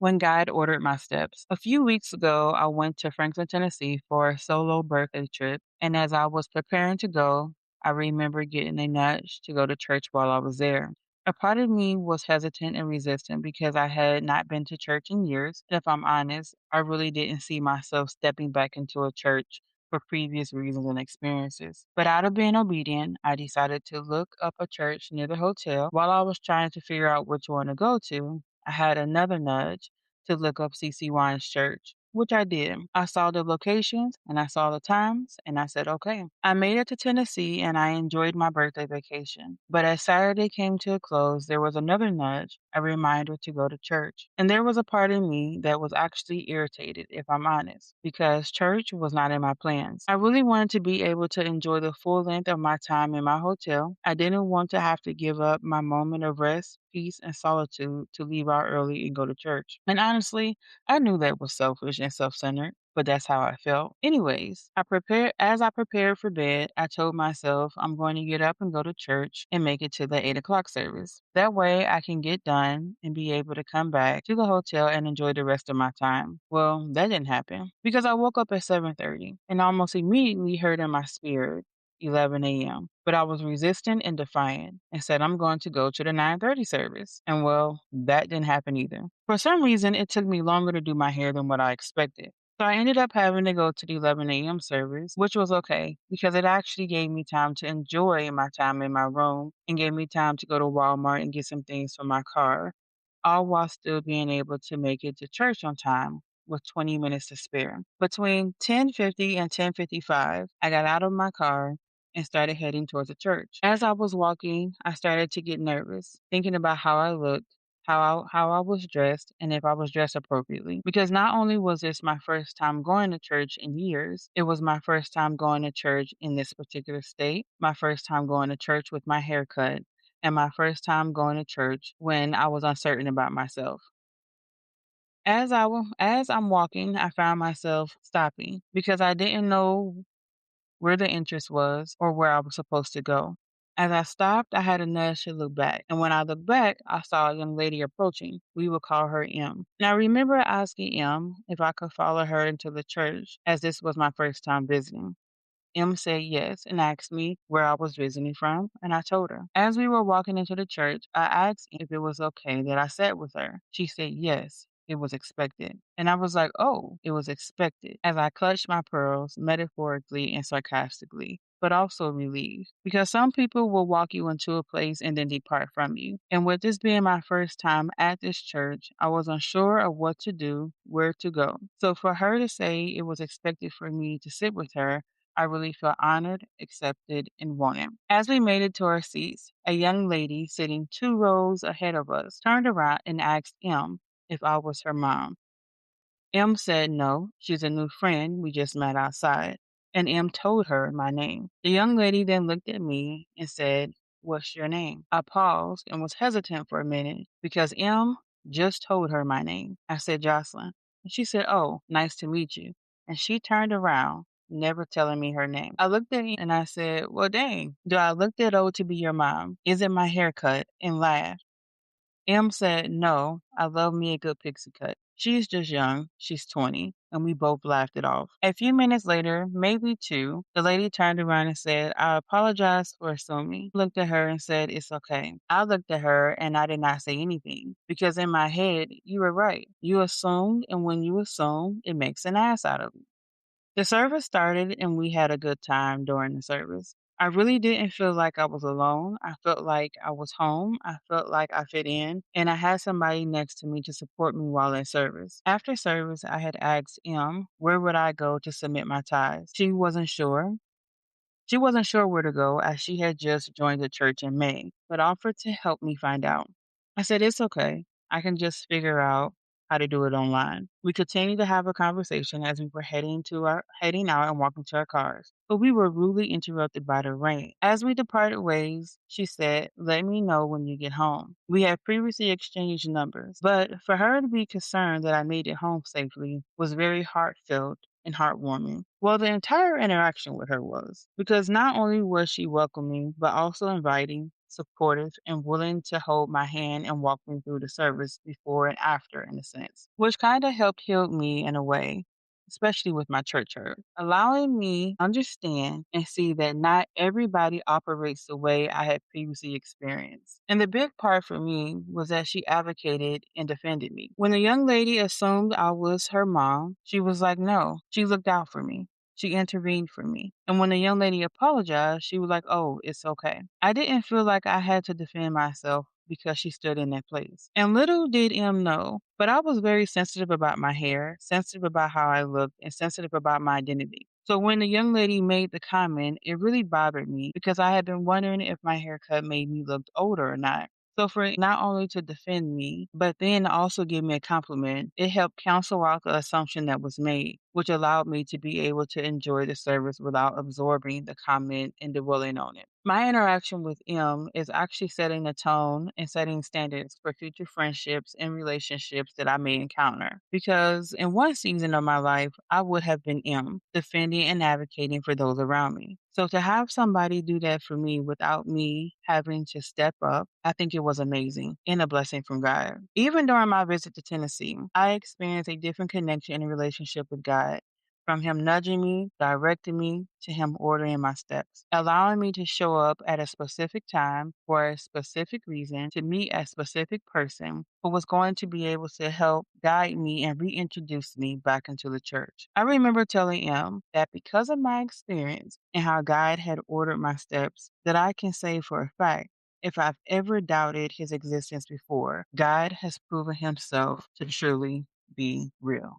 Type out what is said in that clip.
when God ordered my steps. A few weeks ago, I went to Franklin, Tennessee for a solo birthday trip, and as I was preparing to go, I remember getting a nudge to go to church while I was there. A part of me was hesitant and resistant because I had not been to church in years. If I'm honest, I really didn't see myself stepping back into a church for previous reasons and experiences. But out of being obedient, I decided to look up a church near the hotel. While I was trying to figure out which one to go to, I had another nudge to look up CCY's church, which I did. I saw the locations and I saw the times and I said, okay. I made it to Tennessee and I enjoyed my birthday vacation. But as Saturday came to a close, there was another nudge, a reminder to go to church. And there was a part of me that was actually irritated, if I'm honest, because church was not in my plans. I really wanted to be able to enjoy the full length of my time in my hotel. I didn't want to have to give up my moment of rest, peace, and solitude to leave out early and go to church. And honestly, I knew that was selfish and self-centered, but that's how I felt. Anyways, I prepared for bed, I told myself I'm going to get up and go to church and make it to the 8 o'clock service. That way I can get done and be able to come back to the hotel and enjoy the rest of my time. Well, that didn't happen because I woke up at 7:30 and almost immediately heard in my spirit 11 a.m. But I was resistant and defiant and said I'm going to go to the 9:30 service. And well, that didn't happen either. For some reason, it took me longer to do my hair than what I expected. So I ended up having to go to the 11 a.m. service, which was okay because it actually gave me time to enjoy my time in my room and gave me time to go to Walmart and get some things for my car, all while still being able to make it to church on time with 20 minutes to spare. Between 10:50 and 10:55, I got out of my car and started heading towards the church. As I was walking, I started to get nervous, thinking about how I looked, how I was dressed, and if I was dressed appropriately. Because not only was this my first time going to church in years, it was my first time going to church in this particular state, my first time going to church with my hair cut, and my first time going to church when I was uncertain about myself. As I'm walking, I found myself stopping because I didn't know where the interest was or where I was supposed to go. As I stopped, I had a nudge to look back. And when I looked back, I saw a young lady approaching. We would call her M. Now, I remember asking M if I could follow her into the church as this was my first time visiting. M said yes and asked me where I was visiting from, and I told her. As we were walking into the church, I asked if it was okay that I sat with her. She said yes. It was expected. And I was like, oh, it was expected, as I clutched my pearls metaphorically and sarcastically, but also relieved. Because some people will walk you into a place and then depart from you. And with this being my first time at this church, I was unsure of what to do, where to go. So for her to say it was expected for me to sit with her, I really felt honored, accepted, and wanted. As we made it to our seats, a young lady sitting 2 rows ahead of us turned around and asked M if I was her mom. M said no, she's a new friend we just met outside, and M told her my name. The young lady then looked at me and said, what's your name? I paused and was hesitant for a minute because M just told her my name. I said Jocelyn. And she said, oh, nice to meet you. And she turned around, never telling me her name. I looked at him and I said, well, dang, do I look that old to be your mom? Is it my haircut? And laughed. M said, no, I love me a good pixie cut. She's just young. She's 20. And we both laughed it off. A few minutes later, maybe two, the lady turned around and said, I apologize for assuming. Looked at her and said, it's okay. I looked at her and I did not say anything because in my head, you were right. You assumed, and when you assume, it makes an ass out of you. The service started and we had a good time during the service. I really didn't feel like I was alone. I felt like I was home. I felt like I fit in and I had somebody next to me to support me while in service. After service, I had asked M where would I go to submit my tithes. She wasn't sure. She wasn't sure where to go as she had just joined the church in May, but offered to help me find out. I said, it's okay. I can just figure out how to do it online. We continued to have a conversation as we were heading out and walking to our cars, but we were rudely interrupted by the rain. As we departed ways, she said, let me know when you get home. We had previously exchanged numbers, but for her to be concerned that I made it home safely was very heartfelt and heartwarming. Well, the entire interaction with her was because not only was she welcoming, but also inviting, supportive, and willing to hold my hand and walk me through the service before and after, in a sense, which kind of helped heal me in a way, especially with my church hurt, allowing me to understand and see that not everybody operates the way I had previously experienced. And the big part for me was that she advocated and defended me. When the young lady assumed I was her mom, she was like, no, she looked out for me. She intervened for me. And when the young lady apologized, she was like, oh, it's okay. I didn't feel like I had to defend myself because she stood in that place. And little did M know, but I was very sensitive about my hair, sensitive about how I looked, and sensitive about my identity. So when the young lady made the comment, it really bothered me because I had been wondering if my haircut made me look older or not. So for it not only to defend me, but then also give me a compliment, it helped cancel out the assumption that was made, which allowed me to be able to enjoy the service without absorbing the comment and dwelling on it. My interaction with M is actually setting the tone and setting standards for future friendships and relationships that I may encounter. Because in one season of my life, I would have been M, defending and advocating for those around me. So to have somebody do that for me without me having to step up, I think it was amazing and a blessing from God. Even during my visit to Tennessee, I experienced a different connection and relationship with God. From him nudging me, directing me, to him ordering my steps, allowing me to show up at a specific time for a specific reason to meet a specific person who was going to be able to help guide me and reintroduce me back into the church. I remember telling him that because of my experience and how God had ordered my steps, that I can say for a fact, if I've ever doubted his existence before, God has proven himself to truly be real.